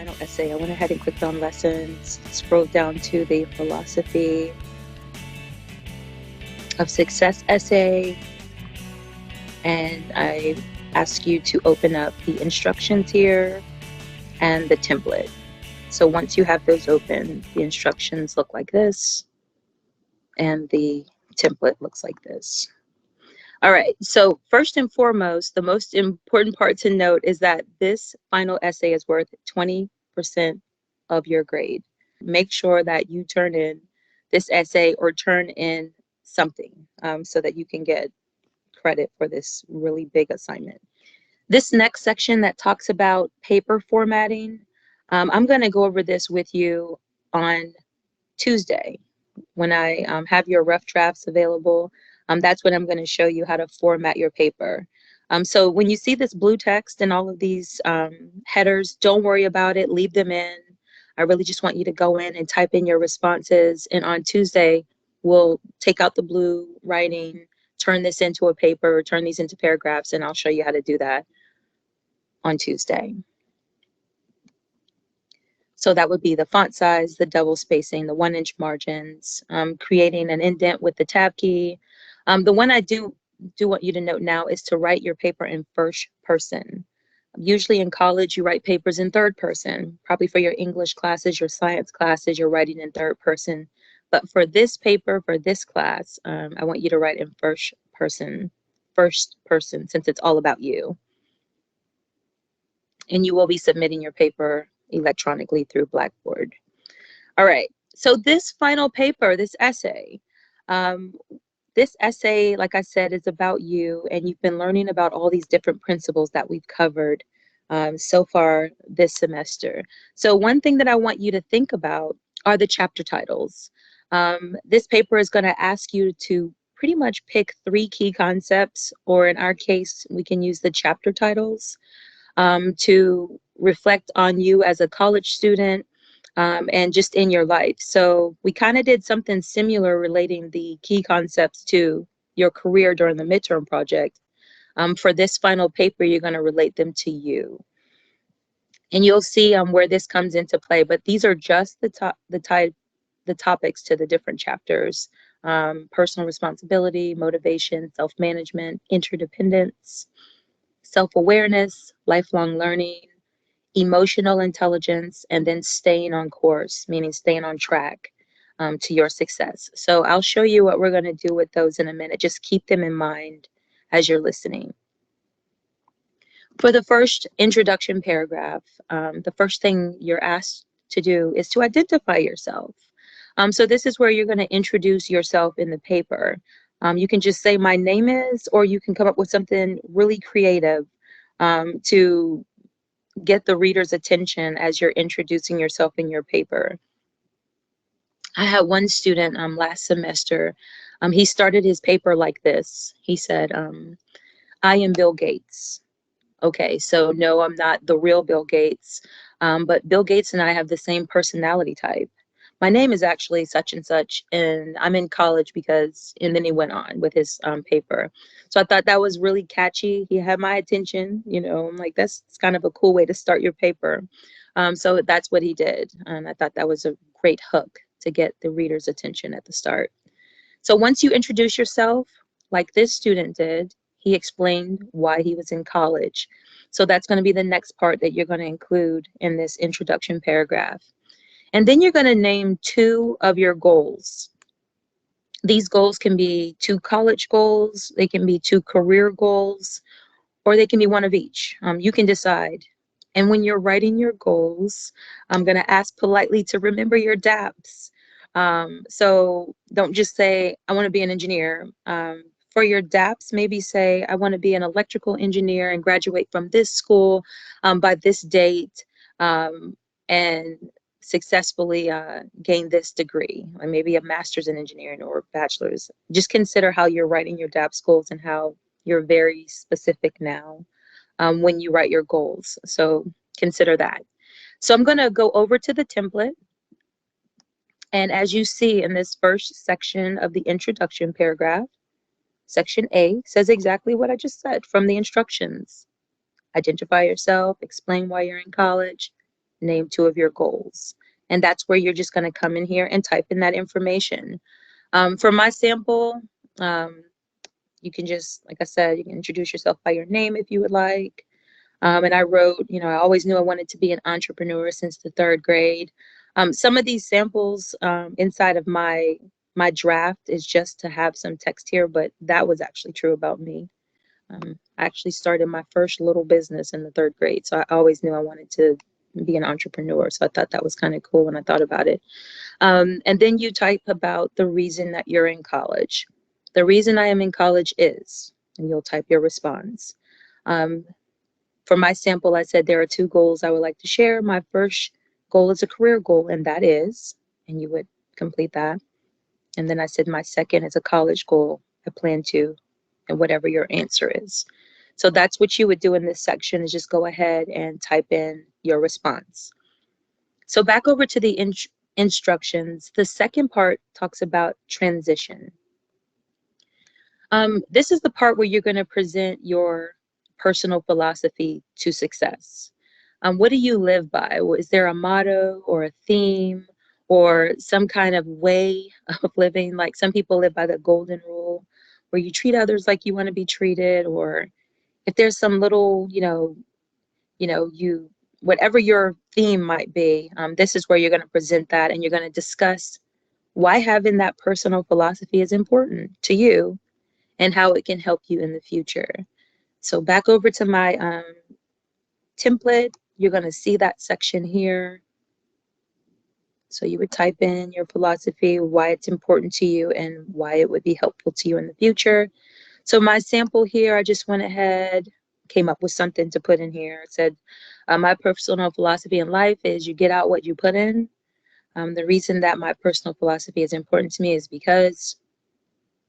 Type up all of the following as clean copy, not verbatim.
final essay. I went ahead and clicked on lessons, scrolled down to the philosophy of success essay, and I ask you to open up the instructions here and the template. So once you have those open, the instructions look like this, and the template looks like this. All right, so first and foremost, the most important part to note is that this final essay is worth 20% of your grade. Make sure that you turn in this essay or turn in something so that you can get credit for this really big assignment. This next section that talks about paper formatting, I'm going to go over this with you on Tuesday when I have your rough drafts available. That's when I'm going to show you how to format your paper. So when you see this blue text and all of these headers, don't worry about it, leave them in. I really just want you to go in and type in your responses. And on Tuesday, we'll take out the blue writing, turn this into a paper, turn these into paragraphs, and I'll show you how to do that on Tuesday. So that would be the font size, the double spacing, the 1-inch margins, creating an indent with the tab key. The one I do want you to note now is to write your paper in first person. Usually in college, you write papers in third person. Probably for your English classes, your science classes, you're writing in third person. But for this paper, for this class, I want you to write in first person, since it's all about you. And you will be submitting your paper electronically through Blackboard. All right, so this final paper, this essay, like I said, is about you, and you've been learning about all these different principles that we've covered so far this semester. So one thing that I want you to think about are the chapter titles. This paper is going to ask you to pretty much pick 3 key concepts, or in our case, we can use the chapter titles to reflect on you as a college student and just in your life. So we kind of did something similar relating the key concepts to your career during the midterm project. For this final paper, you're going to relate them to you. And you'll see where this comes into play, but these are just the topics to the different chapters: personal responsibility, motivation, self-management, interdependence, self-awareness, lifelong learning, emotional intelligence, and then staying on course, meaning staying on track to your success. So I'll show you what we're going to do with those in a minute. Just keep them in mind as you're listening. For the first introduction paragraph, the first thing you're asked to do is to identify yourself. So this is where you're going to introduce yourself in the paper. You can just say my name is, or you can come up with something really creative to get the reader's attention as you're introducing yourself in your paper. I had one student last semester. He started his paper like this. He said, I am Bill Gates. Okay, so no, I'm not the real Bill Gates, but Bill Gates and I have the same personality type. My name is actually such and such, and I'm in college because, and then he went on with his paper. So I thought that was really catchy. He had my attention, you know, I'm like, that's kind of a cool way to start your paper. So that's what he did. And I thought that was a great hook to get the reader's attention at the start. So once you introduce yourself, like this student did, he explained why he was in college. So that's going to be the next part that you're going to include in this introduction paragraph. And then you're going to name 2 of your goals. These goals can be 2 college goals, they can be 2 career goals, or they can be 1 of each. You can decide. And when you're writing your goals, I'm going to ask politely to remember your DAPs. So don't just say, I want to be an engineer. For your DAPs, maybe say, I want to be an electrical engineer and graduate from this school by this date and successfully gain this degree, or maybe a master's in engineering or a bachelor's. Just consider how you're writing your DAPs goals and how you're very specific now when you write your goals. So consider that. So I'm going to go over to the template. And as you see in this first section of the introduction paragraph, section A says exactly what I just said from the instructions. Identify yourself, explain why you're in college, name 2 of your goals. And that's where you're just going to come in here and type in that information. For my sample, you can just, like I said, you can introduce yourself by your name if you would like. And I wrote, I always knew I wanted to be an entrepreneur since the 3rd grade. Some of these samples inside of my draft is just to have some text here, but that was actually true about me. I actually started my first little business in the 3rd grade, so I always knew I wanted to be an entrepreneur. So I thought that was kind of cool when I thought about it. And then you type about the reason that you're in college. The reason I am in college is, and you'll type your response. For my sample, I said there are 2 goals I would like to share. My first goal is a career goal, and that is, and you would complete that. And then I said my second is a college goal. I plan to, and whatever your answer is. So that's what you would do in this section, is just go ahead and type in your response. So back over to the instructions. The second part talks about transition. This is the part where you're going to present your personal philosophy to success. What do you live by? Is there a motto or a theme or some kind of way of living? Like some people live by the golden rule, where you treat others like you want to be treated, or if there's some little, whatever your theme might be, this is where you're going to present that, and you're going to discuss why having that personal philosophy is important to you and how it can help you in the future. So back over to my template, you're going to see that section here. So you would type in your philosophy, why it's important to you, and why it would be helpful to you in the future. So my sample here, I just went ahead, came up with something to put in here. It said, my personal philosophy in life is you get out what you put in. The reason that my personal philosophy is important to me is because,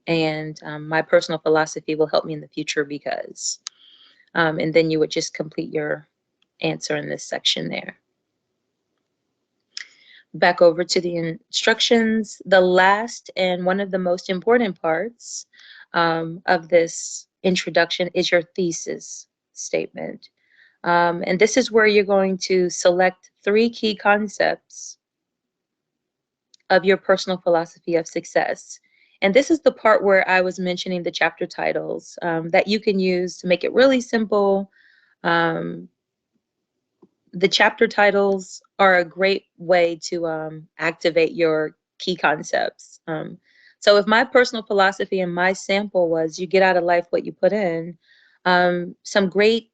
and my personal philosophy will help me in the future because. And then you would just complete your answer in this section there. Back over to the instructions. The last and one of the most important parts of this introduction is your thesis statement. And this is where you're going to select 3 key concepts of your personal philosophy of success. And this is the part where I was mentioning the chapter titles that you can use to make it really simple. The chapter titles are a great way to activate your key concepts. So if my personal philosophy and my sample was you get out of life what you put in, some great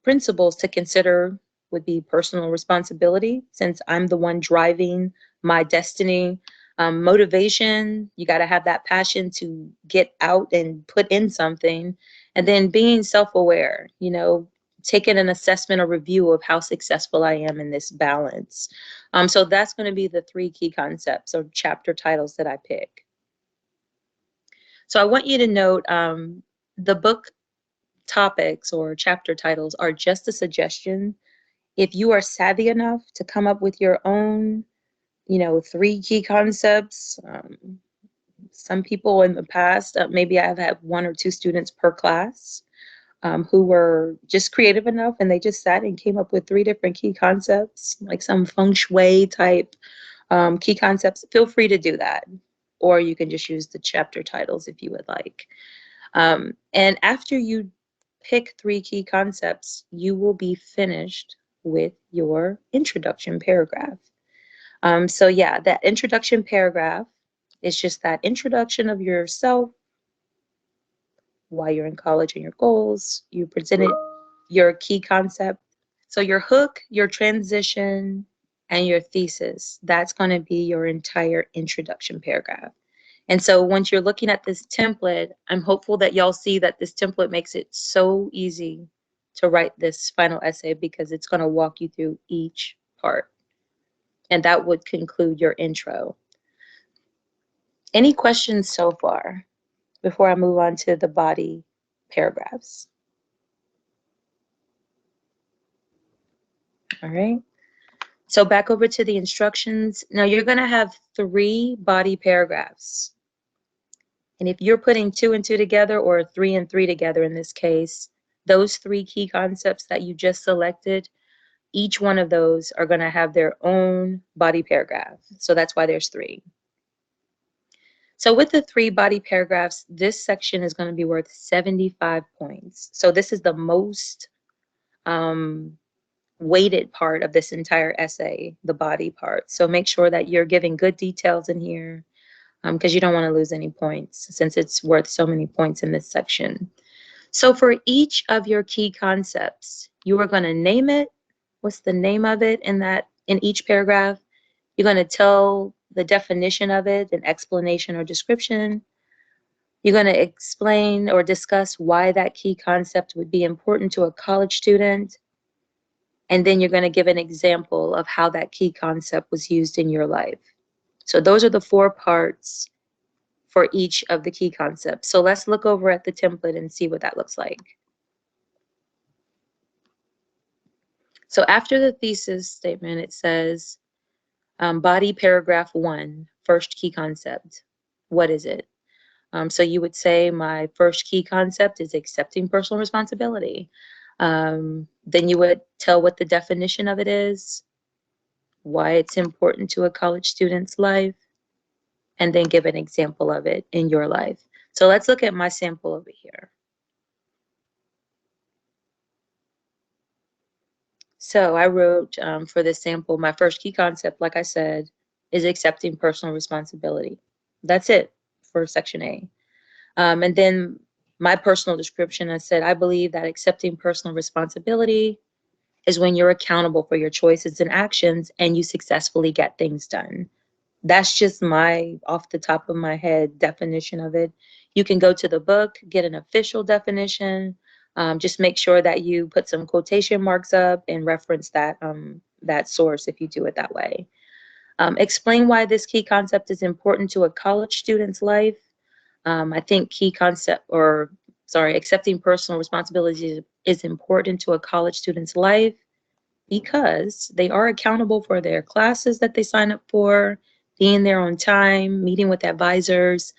principles to consider would be personal responsibility, since I'm the one driving my destiny. Motivation, you got to have that passion to get out and put in something. And then being self-aware, taking an assessment or review of how successful I am in this balance. So that's going to be the 3 key concepts or chapter titles that I pick. So I want you to note the book topics or chapter titles are just a suggestion. If you are savvy enough to come up with your own, 3 key concepts, some people in the past, maybe I've had 1 or 2 students per class who were just creative enough and they just sat and came up with 3 different key concepts, like some feng shui type key concepts. Feel free to do that. Or you can just use the chapter titles if you would like. And after you pick 3 key concepts, you will be finished with your introduction paragraph. So yeah, that introduction paragraph is just that introduction of yourself, why you're in college and your goals. You presented your key concept. So your hook, your transition, and your thesis, that's going to be your entire introduction paragraph. And so once you're looking at this template, I'm hopeful that y'all see that this template makes it so easy to write this final essay, because it's going to walk you through each part. And that would conclude your intro. Any questions so far before I move on to the body paragraphs? All right. So back over to the instructions. Now you're going to have 3 body paragraphs. And if you're putting 2 and 2 together, or 3 and 3 together in this case, those 3 key concepts that you just selected, each one of those are going to have their own body paragraph. So that's why there's 3. So with the 3 body paragraphs, this section is going to be worth 75 points. So this is the most weighted part of this entire essay, the body part. So make sure that you're giving good details in here, because you don't want to lose any points since it's worth so many points in this section. So for each of your key concepts, you are going to name it. What's the name of it in each paragraph? You're going to tell the definition of it, an explanation or description. You're going to explain or discuss why that key concept would be important to a college student. And then you're going to give an example of how that key concept was used in your life. So those are the 4 parts for each of the key concepts. So let's look over at the template and see what that looks like. So after the thesis statement, it says, body paragraph 1, first key concept. What is it? So you would say my first key concept is accepting personal responsibility. Then you would tell what the definition of it is, why it's important to a college student's life, and then give an example of it in your life. So let's look at my sample over here. So I wrote for this sample, my first key concept, like I said, is accepting personal responsibility. That's it for section A. And then my personal description, I said, I believe that accepting personal responsibility is when you're accountable for your choices and actions and you successfully get things done. That's just my off the top of my head definition of it. You can go to the book, get an official definition. Just make sure that you put some quotation marks up and reference that that source if you do it that way. Explain why this key concept is important to a college student's life. I think accepting personal responsibility is important to a college student's life because they are accountable for their classes that they sign up for, being there on time, meeting with advisors,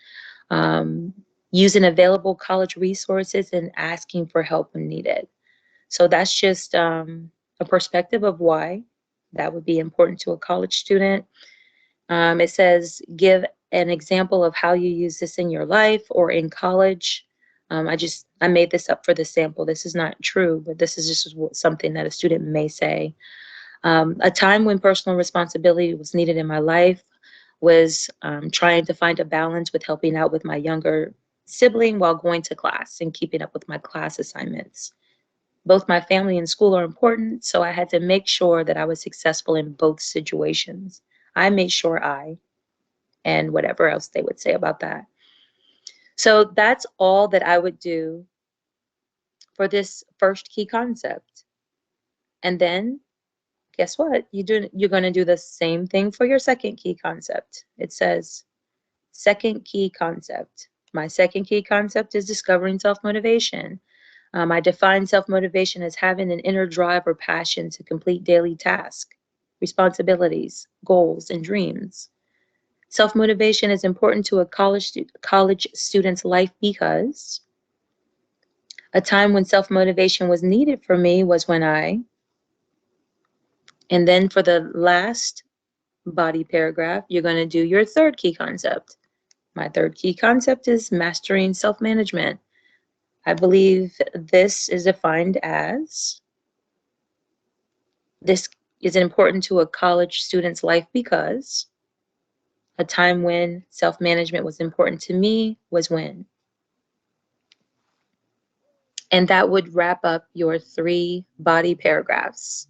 using available college resources, and asking for help when needed. So that's just a perspective of why that would be important to a college student. It says, give an example of how you use this in your life or in college. I made this up for the sample. This is not true, but this is just something that a student may say. A time when personal responsibility was needed in my life was trying to find a balance with helping out with my younger sibling while going to class and keeping up with my class assignments. Both my family and school are important, so I had to make sure that I was successful in both situations. I made sure and whatever else they would say about that. So that's all that I would do for this first key concept. And then guess what? You're going to do the same thing for your second key concept. It says, second key concept. My second key concept is discovering self-motivation. I define self-motivation as having an inner drive or passion to complete daily tasks, responsibilities, goals, and dreams. Self-motivation is important to a college student's life because a time when self-motivation was needed for me was when and then for the last body paragraph, you're going to do your third key concept. My third key concept is mastering self-management. I believe this is defined as, this is important to a college student's life because a time when self-management was important to me was when. And that would wrap up your 3 body paragraphs.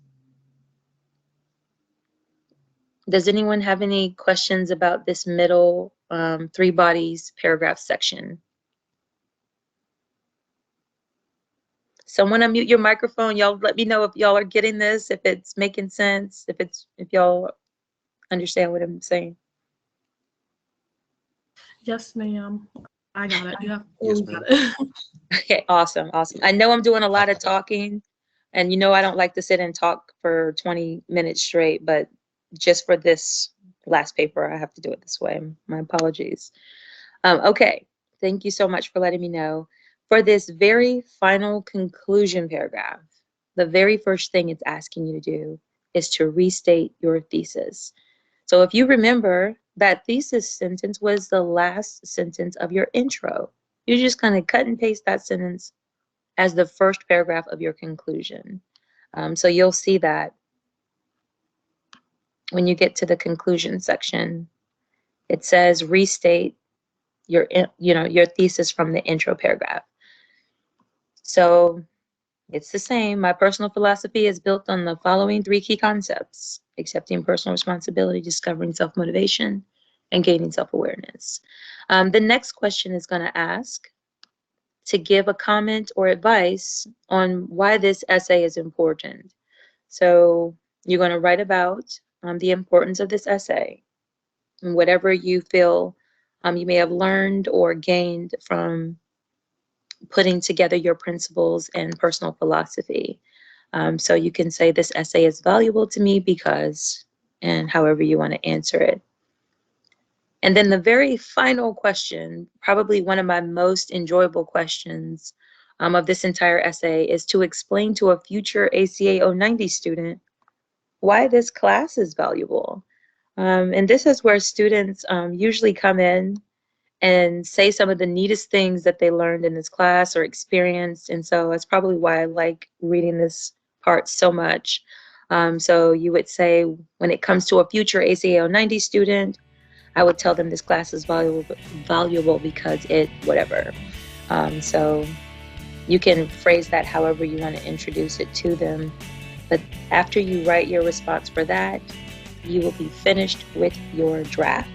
Does anyone have any questions about this middle 3 bodies paragraph section? Someone unmute your microphone. Y'all let me know if y'all are getting this, if it's making sense, if y'all understand what I'm saying. Yes, ma'am. I got it. You have Yes, got ma'am. it. Okay, awesome. I know I'm doing a lot of talking, and I don't like to sit and talk for 20 minutes straight, but just for this last paper, I have to do it this way. My apologies. Okay, thank you so much for letting me know. For this very final conclusion paragraph, the very first thing it's asking you to do is to restate your thesis. So if you remember, that thesis sentence was the last sentence of your intro. You just kind of cut and paste that sentence as the first paragraph of your conclusion. So you'll see that when you get to the conclusion section, it says restate your thesis from the intro paragraph. So it's the same. My personal philosophy is built on the following 3 key concepts: accepting personal responsibility, discovering self-motivation, and gaining self-awareness. The next question is going to ask to give a comment or advice on why this essay is important. So you're going to write about the importance of this essay and whatever you feel you may have learned or gained from putting together your principles and personal philosophy. So you can say this essay is valuable to me because, and however you want to answer it. And then the very final question, probably one of my most enjoyable questions of this entire essay, is to explain to a future ACA-090 student why this class is valuable. And this is where students usually come in and say some of the neatest things that they learned in this class or experienced. And so that's probably why I like reading this part so much. So you would say, when it comes to a future ACA-090 student, I would tell them this class is valuable because it whatever. So you can phrase that however you want to introduce it to them. But after you write your response for that, you will be finished with your draft.